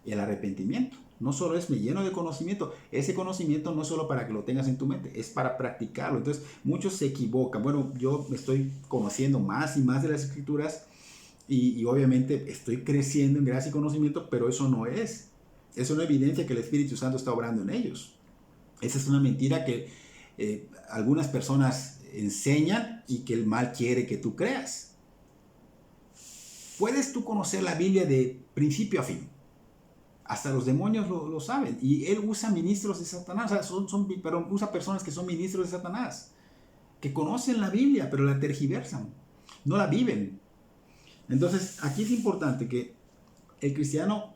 y el arrepentimiento. No solo es me lleno de conocimiento, ese conocimiento no es solo para que lo tengas en tu mente, es para practicarlo. Entonces muchos se equivocan. Bueno, yo me estoy conociendo más y más de las Escrituras y obviamente estoy creciendo en gracia y conocimiento, pero eso no evidencia que el Espíritu Santo está obrando en ellos. Esa es una mentira que algunas personas enseñan y que el mal quiere que tú creas. Puedes tú conocer la Biblia de principio a fin. Hasta los demonios lo saben. Y él usa ministros de Satanás. O sea, pero usa personas que son ministros de Satanás. Que conocen la Biblia, pero la tergiversan. No la viven. Entonces, aquí es importante que el cristiano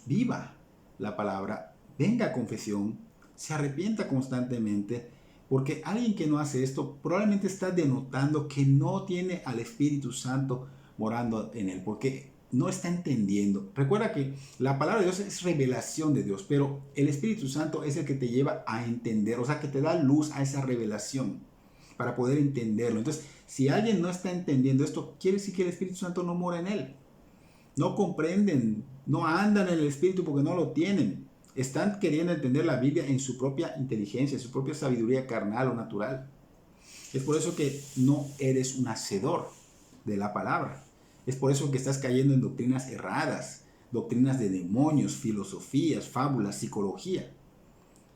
viva la palabra, venga a confesión, se arrepienta constantemente, porque alguien que no hace esto probablemente está denotando que no tiene al Espíritu Santo morando en él, porque no está entendiendo. Recuerda que la palabra de Dios es revelación de Dios, pero el Espíritu Santo es el que te lleva a entender, o sea, que te da luz a esa revelación para poder entenderlo. Entonces, si alguien no está entendiendo esto, quiere decir que el Espíritu Santo no mora en él. No comprenden, no andan en el Espíritu porque no lo tienen. Están queriendo entender la Biblia en su propia inteligencia, en su propia sabiduría carnal o natural. Es por eso que no eres un hacedor de la palabra. Es por eso que estás cayendo en doctrinas erradas, doctrinas de demonios, filosofías, fábulas, psicología.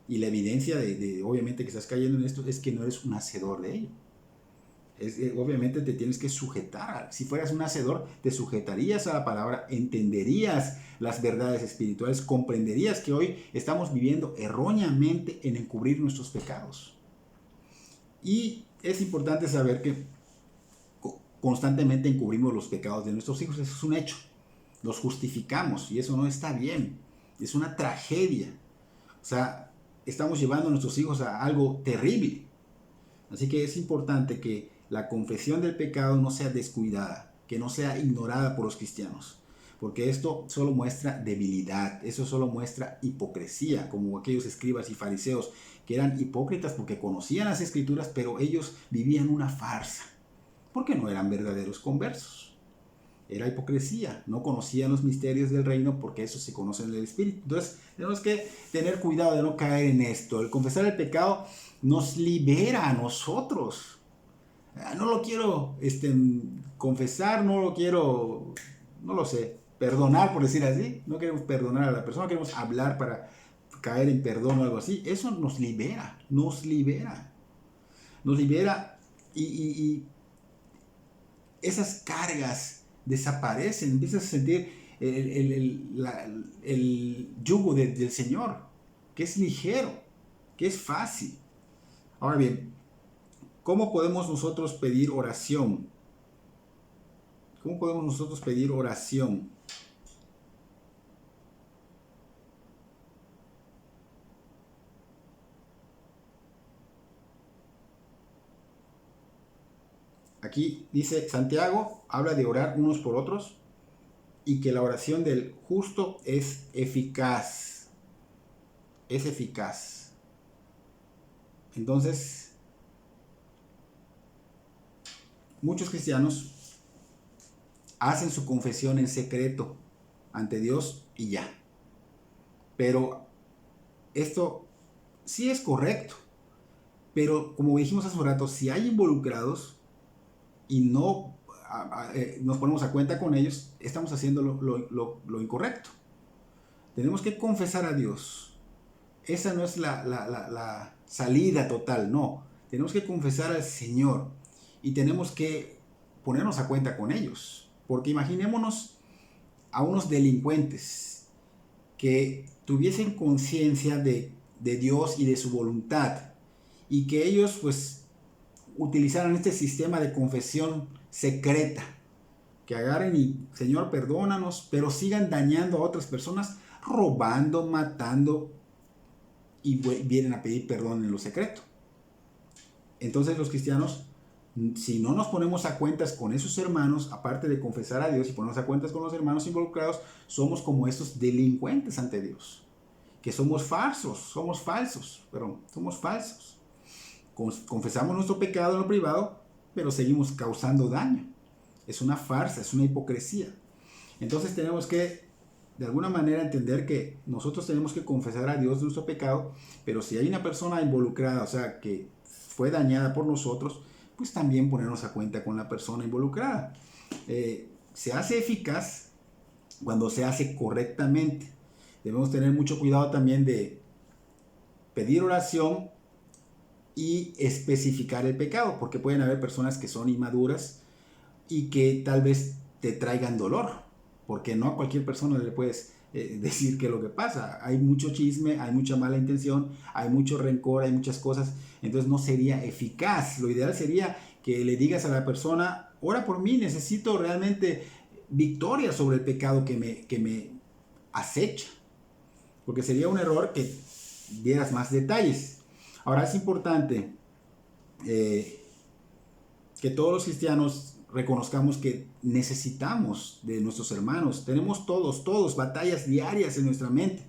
Y la evidencia obviamente que estás cayendo en esto es que no eres un hacedor de ello. Obviamente te tienes que sujetar. Si fueras un hacedor, te sujetarías a la palabra, entenderías las verdades espirituales, comprenderías que hoy estamos viviendo erróneamente en encubrir nuestros pecados. Y es importante saber que constantemente encubrimos los pecados de nuestros hijos. Eso es un hecho. Los justificamos y eso no está bien. Es una tragedia. O sea, estamos llevando a nuestros hijos a algo terrible. Así que es importante que la confesión del pecado no sea descuidada, que no sea ignorada por los cristianos, porque esto solo muestra debilidad, eso solo muestra hipocresía, como aquellos escribas y fariseos que eran hipócritas porque conocían las escrituras, pero ellos vivían una farsa, porque no eran verdaderos conversos. Era hipocresía, no conocían los misterios del reino porque eso se conoce en el Espíritu. Entonces tenemos que tener cuidado de no caer en esto. El confesar el pecado nos libera a nosotros. No lo quiero confesar, no lo quiero, no lo sé, perdonar, por decir así. No queremos perdonar a la persona, no queremos hablar para caer en perdón o algo así. Eso nos libera, y esas cargas desaparecen, empiezas a sentir el yugo del Señor, que es ligero, que es fácil. Ahora bien, ¿cómo podemos nosotros pedir oración? ¿Cómo podemos nosotros pedir oración? Aquí dice Santiago, habla de orar unos por otros y que la oración del justo es eficaz. Es eficaz. Entonces, muchos cristianos hacen su confesión en secreto ante Dios y ya. Pero esto sí es correcto. Pero como dijimos hace un rato, si hay involucrados y no nos ponemos a cuenta con ellos, estamos haciendo lo incorrecto. Tenemos que confesar a Dios. Esa no es la salida total, no. Tenemos que confesar al Señor y tenemos que ponernos a cuenta con ellos. Porque imaginémonos a unos delincuentes que tuviesen conciencia de Dios y de su voluntad y que ellos pues utilizaran este sistema de confesión secreta, que agarren y Señor perdónanos, pero sigan dañando a otras personas, robando, matando y vienen a pedir perdón en lo secreto. Entonces los cristianos, si no nos ponemos a cuentas con esos hermanos, aparte de confesar a Dios y ponernos a cuentas con los hermanos involucrados, somos como estos delincuentes ante Dios, que somos falsos. Confesamos nuestro pecado en lo privado, pero seguimos causando daño. Es una farsa, es una hipocresía. Entonces tenemos que, de alguna manera, entender que nosotros tenemos que confesar a Dios nuestro pecado, pero si hay una persona involucrada, o sea, que fue dañada por nosotros, pues también ponernos a cuenta con la persona involucrada. Se hace eficaz cuando se hace correctamente. Debemos tener mucho cuidado también de pedir oración y especificar el pecado, porque pueden haber personas que son inmaduras y que tal vez te traigan dolor, porque no a cualquier persona le puedes decir qué es lo que pasa. Hay mucho chisme, hay mucha mala intención, hay mucho rencor, hay muchas cosas, entonces no sería eficaz. Lo ideal sería que le digas a la persona, ora por mí, necesito realmente victoria sobre el pecado que me acecha, porque sería un error que dieras más detalles. Ahora es importante que todos los cristianos reconozcamos que necesitamos de nuestros hermanos. Tenemos todos batallas diarias en nuestra mente.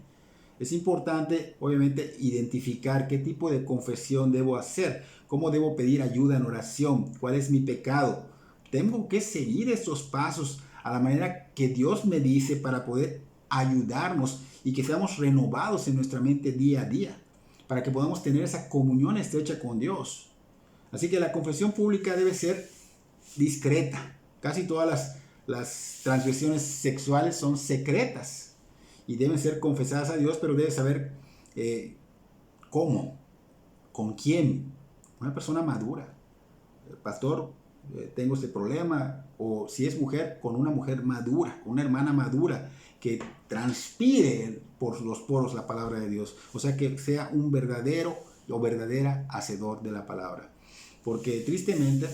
Es importante, obviamente, identificar qué tipo de confesión debo hacer, cómo debo pedir ayuda en oración, cuál es mi pecado. Tengo que seguir estos pasos a la manera que Dios me dice para poder ayudarnos y que seamos renovados en nuestra mente día a día, para que podamos tener esa comunión estrecha con Dios. Así que la confesión pública debe ser discreta. Casi todas las transgresiones sexuales son secretas y deben ser confesadas a Dios, pero debes saber cómo, con quién. Una persona madura. Pastor, tengo este problema. O si es mujer, con una mujer madura, con una hermana madura, que transpire por los poros la palabra de Dios. O sea, que sea un verdadero o verdadera hacedor de la palabra. Porque tristemente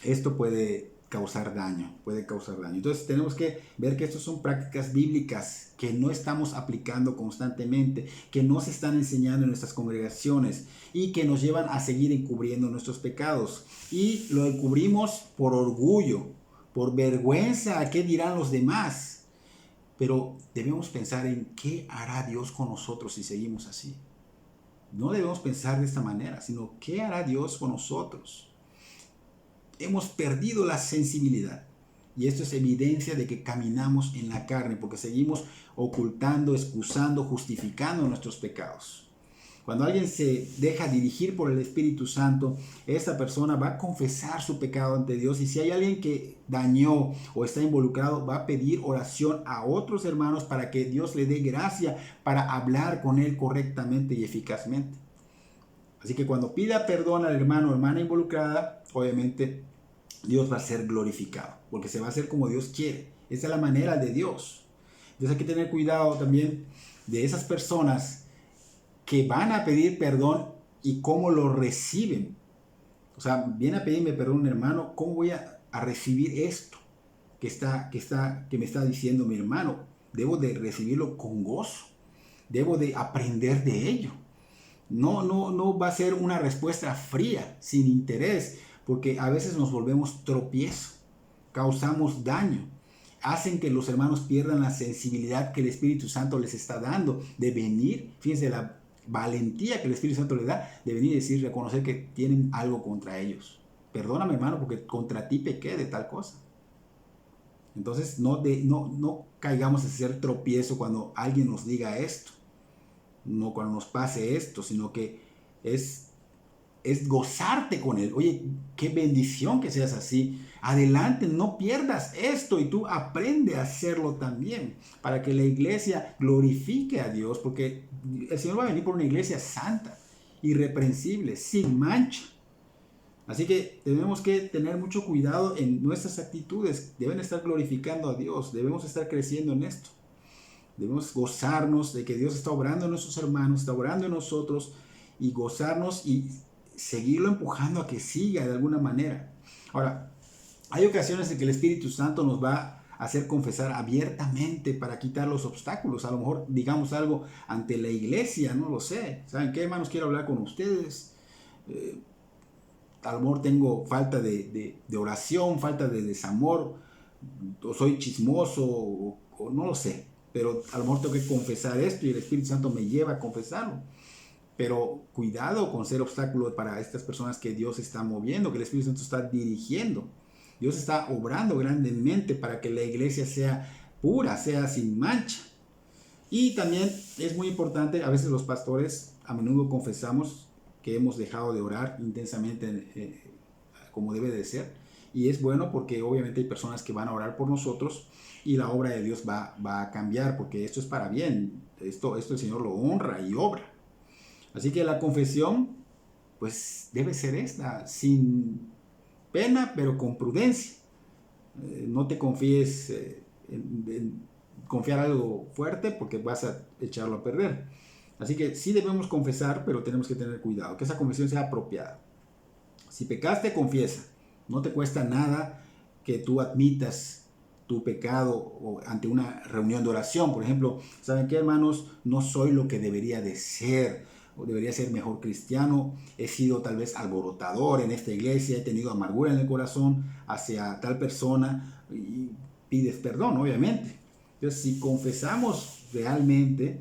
esto puede causar daño. Entonces tenemos que ver que estas son prácticas bíblicas que no estamos aplicando constantemente, que no se están enseñando en nuestras congregaciones y que nos llevan a seguir encubriendo nuestros pecados. Y lo encubrimos por orgullo, por vergüenza a qué dirán los demás. Pero debemos pensar en qué hará Dios con nosotros si seguimos así. No debemos pensar de esta manera, sino qué hará Dios con nosotros. Hemos perdido la sensibilidad. Y esto es evidencia de que caminamos en la carne, porque seguimos ocultando, excusando, justificando nuestros pecados. Cuando alguien se deja dirigir por el Espíritu Santo, esta persona va a confesar su pecado ante Dios. Y si hay alguien que dañó o está involucrado, va a pedir oración a otros hermanos para que Dios le dé gracia para hablar con él correctamente y eficazmente. Así que cuando pida perdón al hermano o hermana involucrada, obviamente Dios va a ser glorificado, porque se va a hacer como Dios quiere. Esa es la manera de Dios. Entonces hay que tener cuidado también de esas personas que van a pedir perdón y cómo lo reciben. O sea, viene a pedirme perdón un hermano, ¿cómo voy a recibir esto que me está diciendo mi hermano? Debo de recibirlo con gozo. Debo de aprender de ello. No va a ser una respuesta fría, sin interés, porque a veces nos volvemos tropiezo, causamos daño, hacen que los hermanos pierdan la sensibilidad que el Espíritu Santo les está dando de venir. Fíjense la valentía que el Espíritu Santo les da de venir y decir, reconocer que tienen algo contra ellos. Perdóname, hermano, porque contra ti pequé de tal cosa. Entonces no caigamos en ser tropiezo cuando alguien nos diga esto, no cuando nos pase esto, sino que es gozarte con él. Oye, qué bendición que seas así. Adelante, no pierdas esto y tú aprende a hacerlo también para que la iglesia glorifique a Dios, porque el Señor va a venir por una iglesia santa, irreprensible, sin mancha. Así que tenemos que tener mucho cuidado en nuestras actitudes. Deben estar glorificando a Dios, debemos estar creciendo en esto. Debemos gozarnos de que Dios está obrando en nuestros hermanos, está obrando en nosotros, y gozarnos y seguirlo empujando a que siga de alguna manera. Ahora, hay ocasiones en que el Espíritu Santo nos va a hacer confesar abiertamente para quitar los obstáculos. A lo mejor digamos algo ante la iglesia, no lo sé. ¿Saben qué, hermanos? Quiero hablar con ustedes. A lo mejor tengo falta de oración, falta de desamor, o soy chismoso, o no lo sé. Pero a lo mejor tengo que confesar esto y el Espíritu Santo me lleva a confesarlo. Pero cuidado con ser obstáculo para estas personas que Dios está moviendo, que el Espíritu Santo está dirigiendo. Dios está obrando grandemente para que la iglesia sea pura, sea sin mancha. Y también es muy importante, a veces los pastores a menudo confesamos que hemos dejado de orar intensamente como debe de ser. Y es bueno porque obviamente hay personas que van a orar por nosotros y la obra de Dios va a cambiar, porque esto es para bien. Esto el Señor lo honra y obra. Así que la confesión, pues debe ser esta, sin pena, pero con prudencia. No te confíes en confiar algo fuerte porque vas a echarlo a perder. Así que sí debemos confesar, pero tenemos que tener cuidado, que esa confesión sea apropiada. Si pecaste, confiesa. No te cuesta nada que tú admitas tu pecado ante una reunión de oración. Por ejemplo, ¿saben qué, hermanos? No soy lo que debería de ser, o debería ser mejor cristiano. He sido tal vez alborotador en esta iglesia, he tenido amargura en el corazón hacia tal persona, y pides perdón, obviamente. Entonces, si confesamos realmente,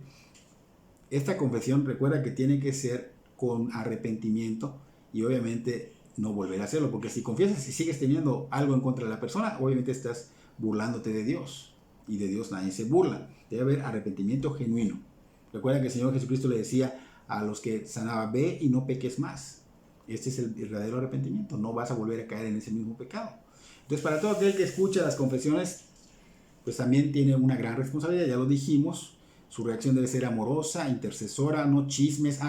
esta confesión, recuerda que tiene que ser con arrepentimiento y obviamente no volver a hacerlo, porque si confiesas y sigues teniendo algo en contra de la persona, obviamente estás burlándote de Dios, y de Dios nadie se burla. Debe haber arrepentimiento genuino. Recuerda que el Señor Jesucristo le decía a los que sanaba: ve y no peques más. Este es el verdadero arrepentimiento, no vas a volver a caer en ese mismo pecado. Entonces, para todo aquel que escucha las confesiones, pues también tiene una gran responsabilidad, ya lo dijimos. Su reacción debe ser amorosa, intercesora, no chismes.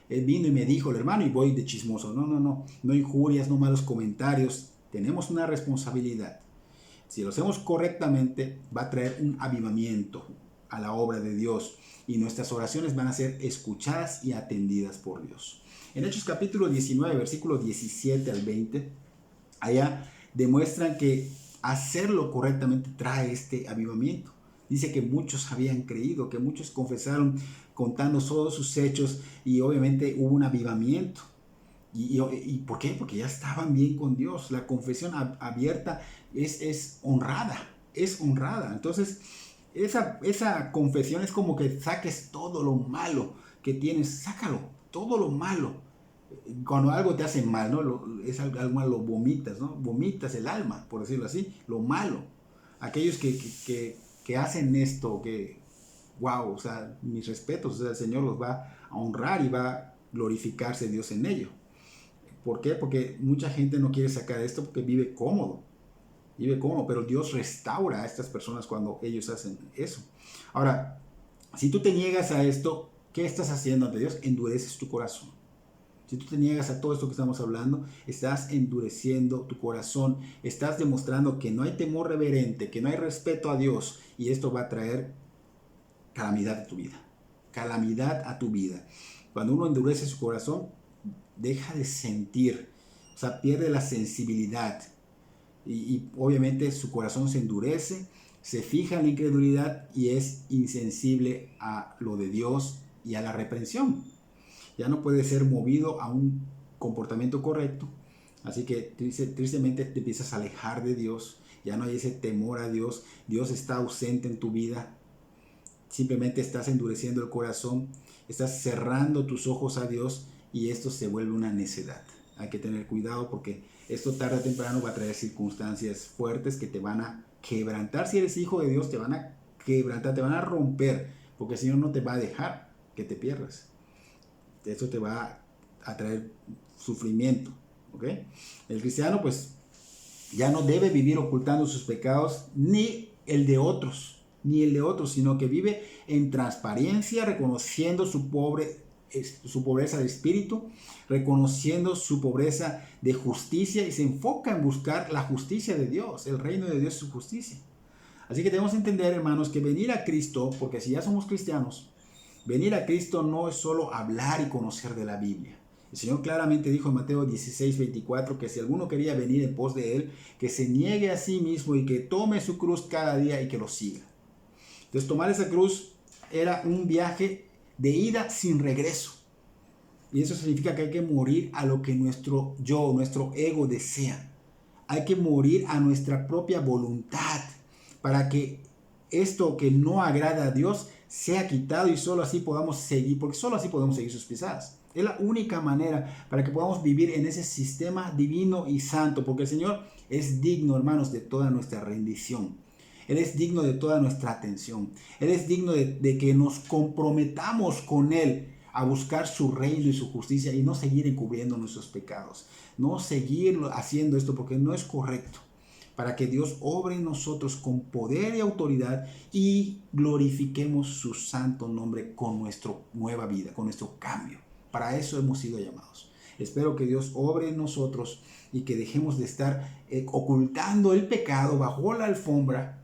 Vino y me dijo el hermano y voy de chismoso. No injurias, no malos comentarios. Tenemos una responsabilidad. Si lo hacemos correctamente, va a traer un avivamiento a la obra de Dios, y nuestras oraciones van a ser escuchadas y atendidas por Dios. En Hechos capítulo 19, versículos 17 al 20, allá demuestran que hacerlo correctamente trae este avivamiento. Dice que muchos habían creído, que muchos confesaron contando todos sus hechos, y obviamente hubo un avivamiento. ¿Y por qué? Porque ya estaban bien con Dios. La confesión abierta es honrada, es honrada. Entonces, esa confesión es como que saques todo lo malo que tienes, sácalo, todo lo malo. Cuando algo te hace mal, ¿no? Es algo malo, lo vomitas, ¿no? Vomitas el alma, por decirlo así, lo malo. Aquellos que hacen esto, wow, o sea, mis respetos, o sea, el Señor los va a honrar y va a glorificarse Dios en ello. ¿Por qué? Porque mucha gente no quiere sacar esto porque vive cómodo, pero Dios restaura a estas personas cuando ellos hacen eso. Ahora, si tú te niegas a esto, ¿qué estás haciendo ante Dios? Endureces tu corazón. Si tú te niegas a todo esto que estamos hablando, estás endureciendo tu corazón, estás demostrando que no hay temor reverente, que no hay respeto a Dios, y esto va a traer calamidad a tu vida. Calamidad a tu vida. Cuando uno endurece su corazón, deja de sentir, o sea, pierde la sensibilidad, y obviamente su corazón se endurece, se fija en la incredulidad y es insensible a lo de Dios y a la reprensión. Ya no puede ser movido a un comportamiento correcto, así que tristemente te empiezas a alejar de Dios, ya no hay ese temor a Dios, Dios está ausente en tu vida, simplemente estás endureciendo el corazón, estás cerrando tus ojos a Dios, y esto se vuelve una necedad. Hay que tener cuidado porque esto tarde o temprano va a traer circunstancias fuertes que te van a quebrantar. Si eres hijo de Dios, te van a quebrantar, te van a romper, porque el Señor no te va a dejar que te pierdas. Eso te va a traer sufrimiento, ¿ok? El cristiano pues ya no debe vivir ocultando sus pecados ni el de otros, sino que vive en transparencia, reconociendo su pobreza de espíritu, reconociendo su pobreza de justicia, y se enfoca en buscar la justicia de Dios, el reino de Dios y su justicia. Así que debemos entender, hermanos, que venir a Cristo, porque si ya somos cristianos, venir a Cristo no es solo hablar y conocer de la Biblia. El Señor claramente dijo en Mateo 16:24 que si alguno quería venir en pos de Él, que se niegue a sí mismo y que tome su cruz cada día y que lo siga. Entonces, tomar esa cruz era un viaje de ida sin regreso. Y eso significa que hay que morir a lo que nuestro yo, nuestro ego desea. Hay que morir a nuestra propia voluntad para que esto que no agrada a Dios sea quitado y solo así podamos seguir, porque solo así podemos seguir sus pisadas. Es la única manera para que podamos vivir en ese sistema divino y santo, porque el Señor es digno, hermanos, de toda nuestra rendición. Él es digno de toda nuestra atención. Él es digno de que nos comprometamos con Él a buscar su reino y su justicia y no seguir encubriendo nuestros pecados. No seguir haciendo esto porque no es correcto. Para que Dios obre en nosotros con poder y autoridad y glorifiquemos su santo nombre con nuestra nueva vida, con nuestro cambio. Para eso hemos sido llamados. Espero que Dios obre en nosotros y que dejemos de estar ocultando el pecado bajo la alfombra,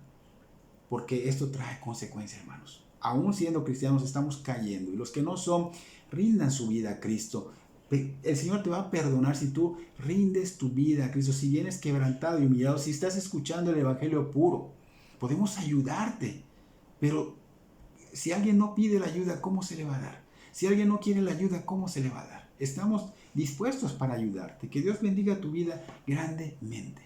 porque esto trae consecuencias, hermanos. Aún siendo cristianos estamos cayendo, y los que no son, rindan su vida a Cristo. El Señor te va a perdonar si tú rindes tu vida a Cristo, si vienes quebrantado y humillado, si estás escuchando el Evangelio puro. Podemos ayudarte, pero si alguien no pide la ayuda, ¿cómo se le va a dar? Si alguien no quiere la ayuda, ¿cómo se le va a dar? Estamos dispuestos para ayudarte. Que Dios bendiga tu vida grandemente.